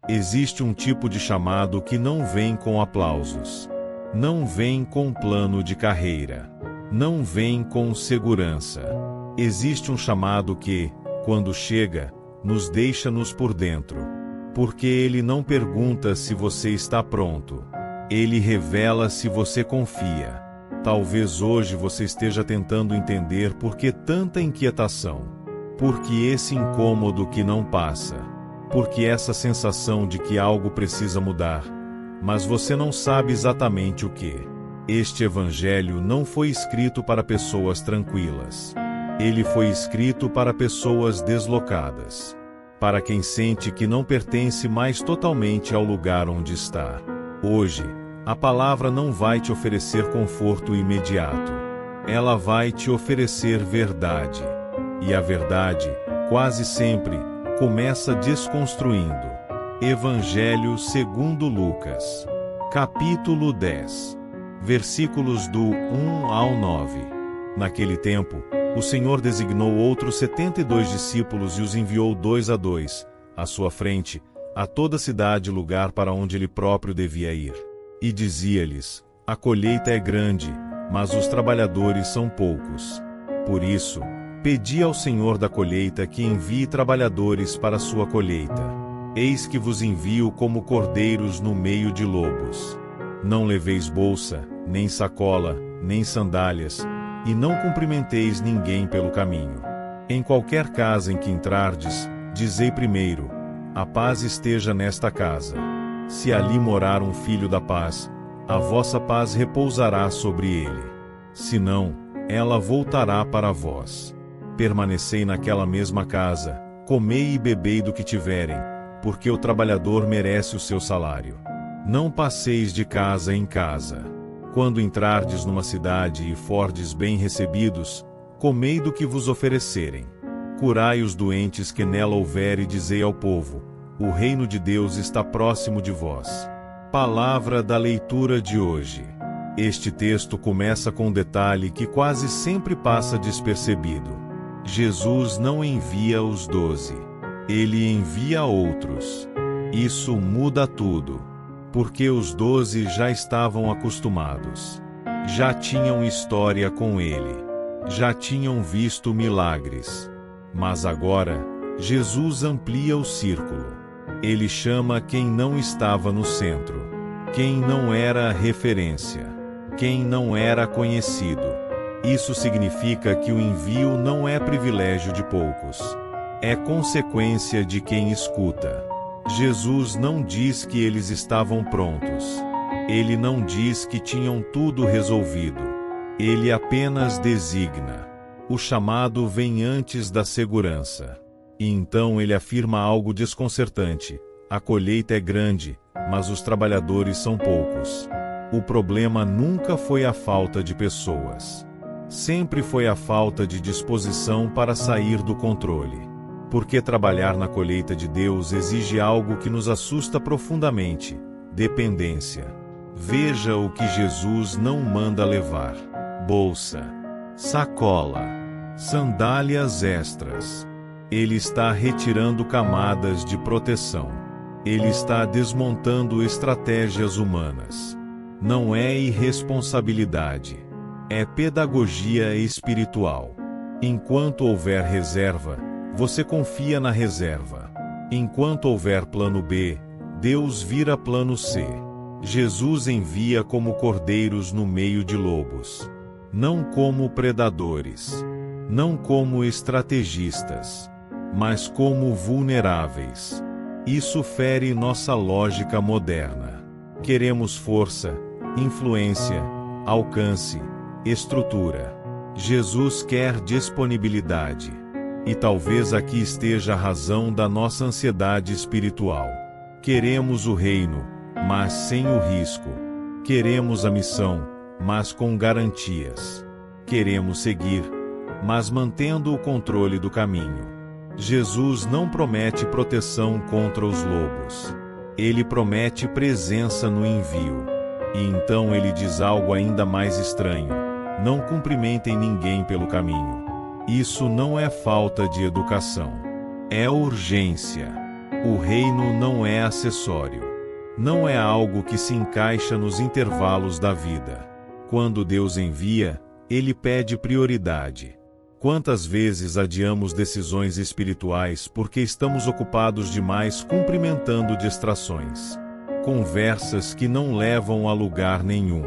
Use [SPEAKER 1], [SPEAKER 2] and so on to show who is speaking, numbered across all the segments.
[SPEAKER 1] Existe um tipo de chamado que não vem com aplausos. Não vem com plano de carreira. Não vem com segurança. Existe um chamado que, quando chega, nos deixa-nos por dentro. Porque ele não pergunta se você está pronto. Ele revela se você confia. Talvez hoje você esteja tentando entender por que tanta inquietação. Por que esse incômodo que não passa. Por que essa sensação de que algo precisa mudar. Mas você não sabe exatamente o que. Este evangelho não foi escrito para pessoas tranquilas. Ele foi escrito para pessoas deslocadas. Para quem sente que não pertence mais totalmente ao lugar onde está. Hoje, a palavra não vai te oferecer conforto imediato. Ela vai te oferecer verdade. E a verdade, quase sempre, começa desconstruindo. Evangelho segundo Lucas. Capítulo 10. Versículos do 1 ao 9. Naquele tempo, o Senhor designou outros 72 discípulos e os enviou 2 a 2, à sua frente, a toda cidade e lugar para onde ele próprio devia ir. E dizia-lhes: a colheita é grande, mas os trabalhadores são poucos. Por isso, pedi ao Senhor da colheita que envie trabalhadores para a sua colheita. Eis que vos envio como cordeiros no meio de lobos. Não leveis bolsa, nem sacola, nem sandálias, e não cumprimenteis ninguém pelo caminho. Em qualquer casa em que entrardes, dizei primeiro: a paz esteja nesta casa. Se ali morar um filho da paz, a vossa paz repousará sobre ele. Se não, ela voltará para vós. Permanecei naquela mesma casa, comei e bebei do que tiverem, porque o trabalhador merece o seu salário. Não passeis de casa em casa. Quando entrardes numa cidade e fordes bem recebidos, comei do que vos oferecerem. Curai os doentes que nela houver e dizei ao povo: o reino de Deus está próximo de vós. Palavra da leitura de hoje. Este texto começa com um detalhe que quase sempre passa despercebido. Jesus não envia os 12. Ele envia outros. Isso muda tudo. Porque os 12 já estavam acostumados. Já tinham história com ele. Já tinham visto milagres. Mas agora, Jesus amplia o círculo. Ele chama quem não estava no centro. Quem não era referência. Quem não era conhecido. Isso significa que o envio não é privilégio de poucos. É consequência de quem escuta. Jesus não diz que eles estavam prontos. Ele não diz que tinham tudo resolvido. Ele apenas designa. O chamado vem antes da segurança. E então ele afirma algo desconcertante: a colheita é grande, mas os trabalhadores são poucos. O problema nunca foi a falta de pessoas. Sempre foi a falta de disposição para sair do controle. Porque trabalhar na colheita de Deus exige algo que nos assusta profundamente: dependência. Veja o que Jesus não manda levar: bolsa, sacola, sandálias extras. Ele está retirando camadas de proteção. Ele está desmontando estratégias humanas. Não é irresponsabilidade. É pedagogia espiritual. Enquanto houver reserva, você confia na reserva. Enquanto houver plano B, Deus vira plano C. Jesus envia como cordeiros no meio de lobos. Não como predadores. Não como estrategistas. Mas como vulneráveis. Isso fere nossa lógica moderna. Queremos força, influência, alcance, estrutura. Jesus quer disponibilidade. E talvez aqui esteja a razão da nossa ansiedade espiritual. Queremos o reino, mas sem o risco. Queremos a missão, mas com garantias. Queremos seguir, mas mantendo o controle do caminho. Jesus não promete proteção contra os lobos. Ele promete presença no envio. E então ele diz algo ainda mais estranho: não cumprimentem ninguém pelo caminho. Isso não é falta de educação. É urgência. O reino não é acessório. Não é algo que se encaixa nos intervalos da vida. Quando Deus envia, Ele pede prioridade. Quantas vezes adiamos decisões espirituais porque estamos ocupados demais cumprimentando distrações? Conversas que não levam a lugar nenhum.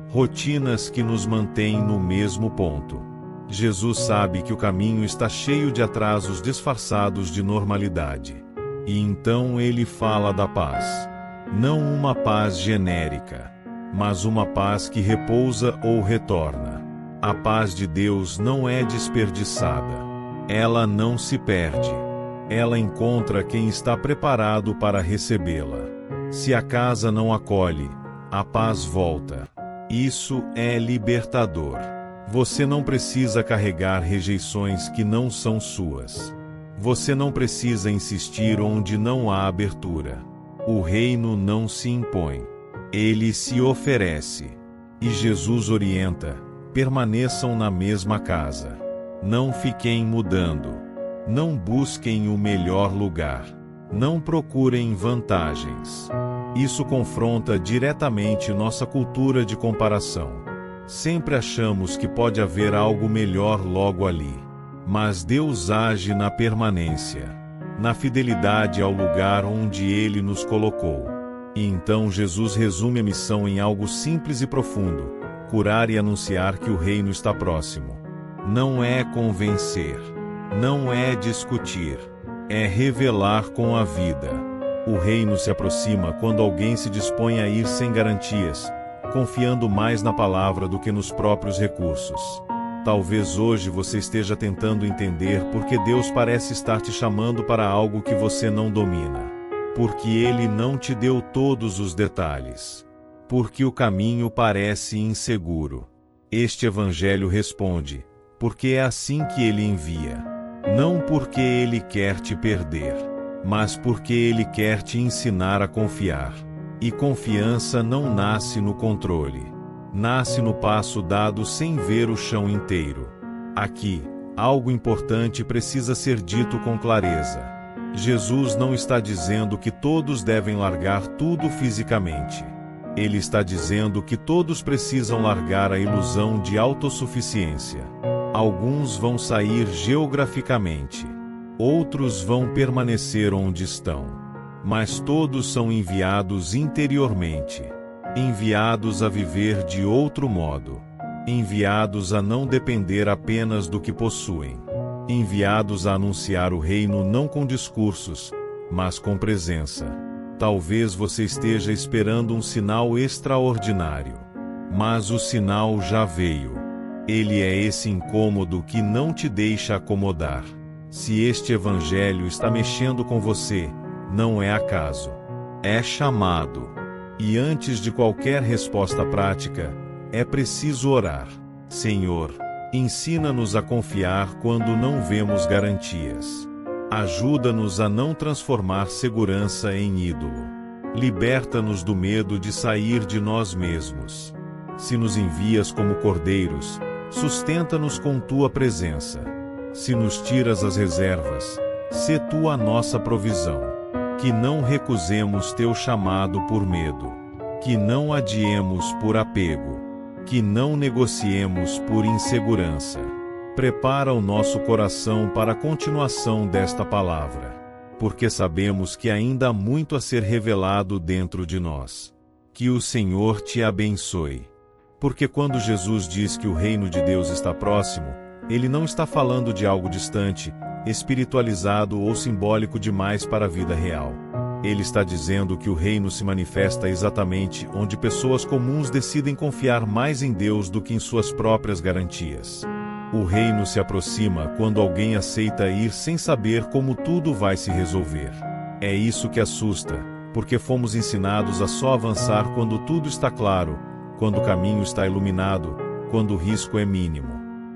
[SPEAKER 1] Rotinas que nos mantêm no mesmo ponto. Jesus sabe que o caminho está cheio de atrasos disfarçados de normalidade. E então Ele fala da paz. Não uma paz genérica, mas uma paz que repousa ou retorna. A paz de Deus não é desperdiçada. Ela não se perde. Ela encontra quem está preparado para recebê-la. Se a casa não acolhe, a paz volta. Isso é libertador. Você não precisa carregar rejeições que não são suas. Você não precisa insistir onde não há abertura. O reino não se impõe. Ele se oferece. E Jesus orienta: permaneçam na mesma casa. Não fiquem mudando. Não busquem o melhor lugar. Não procurem vantagens. Isso confronta diretamente nossa cultura de comparação. Sempre achamos que pode haver algo melhor logo ali. Mas Deus age na permanência, na fidelidade ao lugar onde Ele nos colocou. E então Jesus resume a missão em algo simples e profundo: curar e anunciar que o reino está próximo. Não é convencer, não é discutir, é revelar com a vida. O reino se aproxima quando alguém se dispõe a ir sem garantias, confiando mais na palavra do que nos próprios recursos. Talvez hoje você esteja tentando entender por que Deus parece estar te chamando para algo que você não domina. Porque Ele não te deu todos os detalhes. Porque o caminho parece inseguro. Este Evangelho responde: porque é assim que Ele envia. Não porque Ele quer te perder, mas porque Ele quer te ensinar a confiar. E confiança não nasce no controle. Nasce no passo dado sem ver o chão inteiro. Aqui, algo importante precisa ser dito com clareza. Jesus não está dizendo que todos devem largar tudo fisicamente. Ele está dizendo que todos precisam largar a ilusão de autossuficiência. Alguns vão sair geograficamente. Outros vão permanecer onde estão. Mas todos são enviados interiormente. Enviados a viver de outro modo. Enviados a não depender apenas do que possuem. Enviados a anunciar o reino não com discursos, mas com presença. Talvez você esteja esperando um sinal extraordinário. Mas o sinal já veio. Ele é esse incômodo que não te deixa acomodar. Se este Evangelho está mexendo com você, não é acaso. É chamado. E antes de qualquer resposta prática, é preciso orar. Senhor, ensina-nos a confiar quando não vemos garantias. Ajuda-nos a não transformar segurança em ídolo. Liberta-nos do medo de sair de nós mesmos. Se nos envias como cordeiros, sustenta-nos com tua presença. Se nos tiras as reservas, sê tu a nossa provisão. Que não recusemos teu chamado por medo. Que não adiemos por apego. Que não negociemos por insegurança. Prepara o nosso coração para a continuação desta palavra. Porque sabemos que ainda há muito a ser revelado dentro de nós. Que o Senhor te abençoe. Porque quando Jesus diz que o reino de Deus está próximo, Ele não está falando de algo distante, espiritualizado ou simbólico demais para a vida real. Ele está dizendo que o reino se manifesta exatamente onde pessoas comuns decidem confiar mais em Deus do que em suas próprias garantias. O reino se aproxima quando alguém aceita ir sem saber como tudo vai se resolver. É isso que assusta, porque fomos ensinados a só avançar quando tudo está claro, quando o caminho está iluminado, quando o risco é mínimo.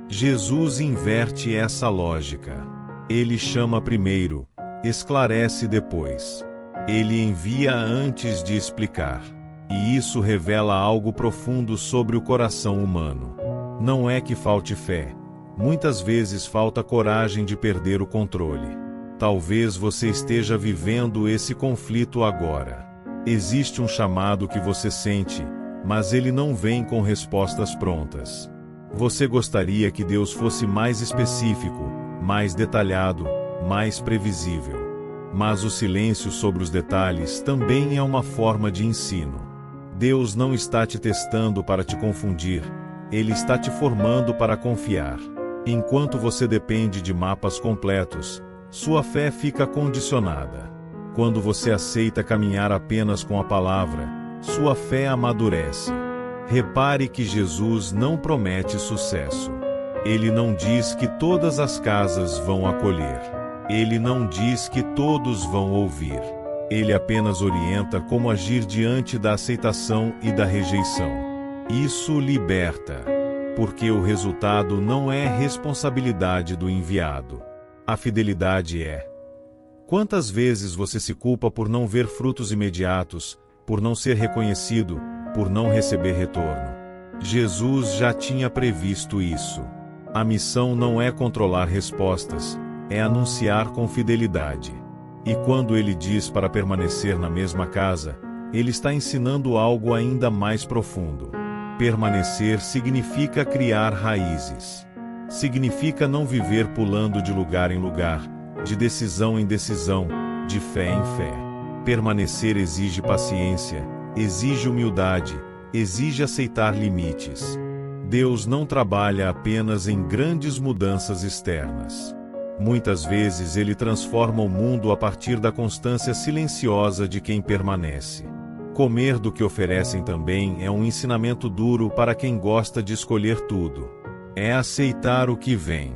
[SPEAKER 1] Jesus inverte essa lógica. Ele chama primeiro, esclarece depois. Ele envia antes de explicar. E isso revela algo profundo sobre o coração humano. Não é que falte fé. Muitas vezes falta coragem de perder o controle. Talvez você esteja vivendo esse conflito agora. Existe um chamado que você sente, mas ele não vem com respostas prontas. Você gostaria que Deus fosse mais específico, mais detalhado, mais previsível. Mas o silêncio sobre os detalhes também é uma forma de ensino. Deus não está te testando para te confundir, Ele está te formando para confiar. Enquanto você depende de mapas completos, sua fé fica condicionada. Quando você aceita caminhar apenas com a palavra, sua fé amadurece. Repare que Jesus não promete sucesso. Ele não diz que todas as casas vão acolher. Ele não diz que todos vão ouvir. Ele apenas orienta como agir diante da aceitação e da rejeição. Isso liberta, porque o resultado não é responsabilidade do enviado. A fidelidade é. Quantas vezes você se culpa por não ver frutos imediatos, por não ser reconhecido, por não receber retorno? Jesus já tinha previsto isso. A missão não é controlar respostas, é anunciar com fidelidade. E quando ele diz para permanecer na mesma casa, ele está ensinando algo ainda mais profundo. Permanecer significa criar raízes. Significa não viver pulando de lugar em lugar, de decisão em decisão, de fé em fé. Permanecer exige paciência, exige humildade, exige aceitar limites. Deus não trabalha apenas em grandes mudanças externas. Muitas vezes ele transforma o mundo a partir da constância silenciosa de quem permanece. Comer do que oferecem também é um ensinamento duro para quem gosta de escolher tudo. É aceitar o que vem.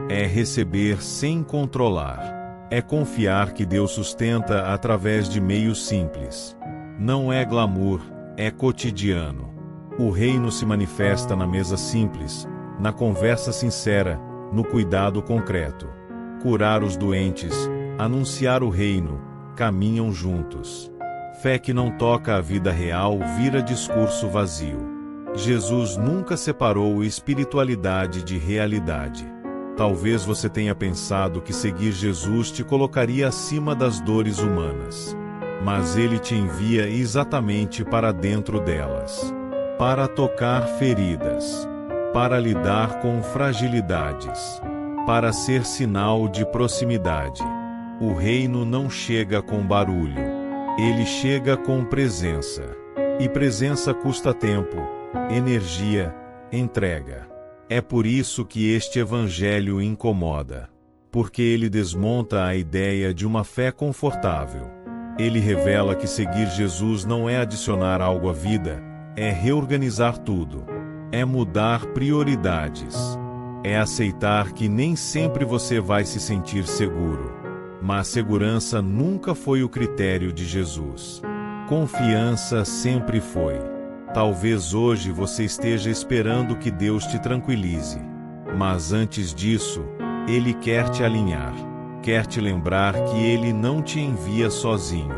[SPEAKER 1] É receber sem controlar. É confiar que Deus sustenta através de meios simples. Não é glamour, é cotidiano. O reino se manifesta na mesa simples, na conversa sincera, no cuidado concreto. Curar os doentes, anunciar o reino, caminham juntos. Fé que não toca a vida real vira discurso vazio. Jesus nunca separou espiritualidade de realidade. Talvez você tenha pensado que seguir Jesus te colocaria acima das dores humanas. Mas Ele te envia exatamente para dentro delas. Para tocar feridas. Para lidar com fragilidades. Para ser sinal de proximidade. O reino não chega com barulho. Ele chega com presença. E presença custa tempo, energia, entrega. É por isso que este evangelho incomoda. Porque ele desmonta a ideia de uma fé confortável. Ele revela que seguir Jesus não é adicionar algo à vida, é reorganizar tudo. É mudar prioridades. É aceitar que nem sempre você vai se sentir seguro. Mas segurança nunca foi o critério de Jesus. Confiança sempre foi. Talvez hoje você esteja esperando que Deus te tranquilize. Mas antes disso, Ele quer te alinhar. Quer te lembrar que Ele não te envia sozinho.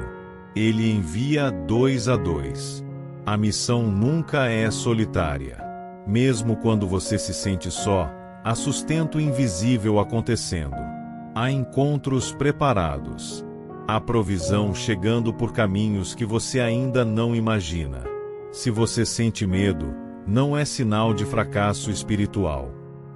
[SPEAKER 1] Ele envia 2 a 2. A missão nunca é solitária. Mesmo quando você se sente só, há sustento invisível acontecendo. Há encontros preparados. Há provisão chegando por caminhos que você ainda não imagina. Se você sente medo, não é sinal de fracasso espiritual.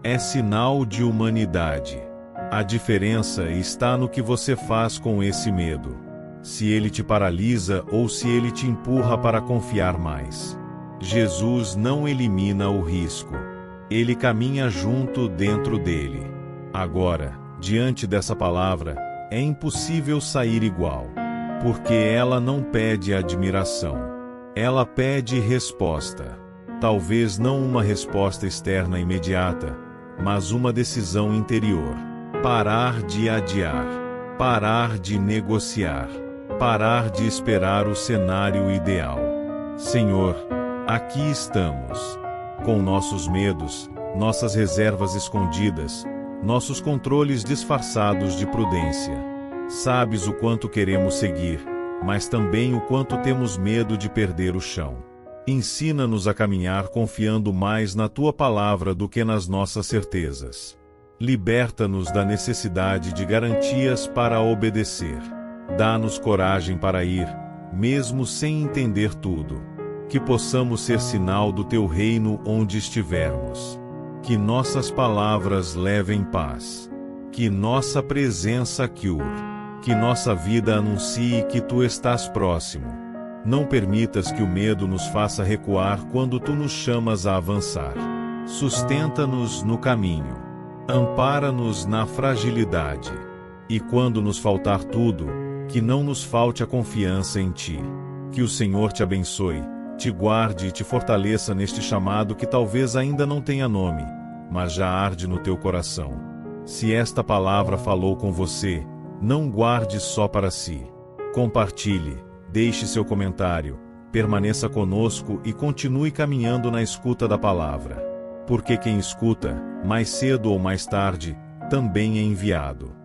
[SPEAKER 1] É sinal de humanidade. A diferença está no que você faz com esse medo. Se ele te paralisa ou se ele te empurra para confiar mais. Jesus não elimina o risco. Ele caminha junto dentro dele. Agora, diante dessa palavra, é impossível sair igual. Porque ela não pede admiração. Ela pede resposta. Talvez não uma resposta externa imediata, mas uma decisão interior. Parar de adiar. Parar de negociar. Parar de esperar o cenário ideal. Senhor, aqui estamos. Com nossos medos, nossas reservas escondidas, nossos controles disfarçados de prudência. Sabes o quanto queremos seguir, mas também o quanto temos medo de perder o chão. Ensina-nos a caminhar confiando mais na Tua palavra do que nas nossas certezas. Liberta-nos da necessidade de garantias para obedecer. Dá-nos coragem para ir, mesmo sem entender tudo. Que possamos ser sinal do Teu reino onde estivermos. Que nossas palavras levem paz. Que nossa presença cure. Que nossa vida anuncie que Tu estás próximo. Não permitas que o medo nos faça recuar quando Tu nos chamas a avançar. Sustenta-nos no caminho. Ampara-nos na fragilidade. E quando nos faltar tudo, que não nos falte a confiança em Ti. Que o Senhor te abençoe, te guarde e te fortaleça neste chamado que talvez ainda não tenha nome, mas já arde no teu coração. Se esta palavra falou com você, não guarde só para si. Compartilhe, deixe seu comentário, permaneça conosco e continue caminhando na escuta da palavra. Porque quem escuta, mais cedo ou mais tarde, também é enviado.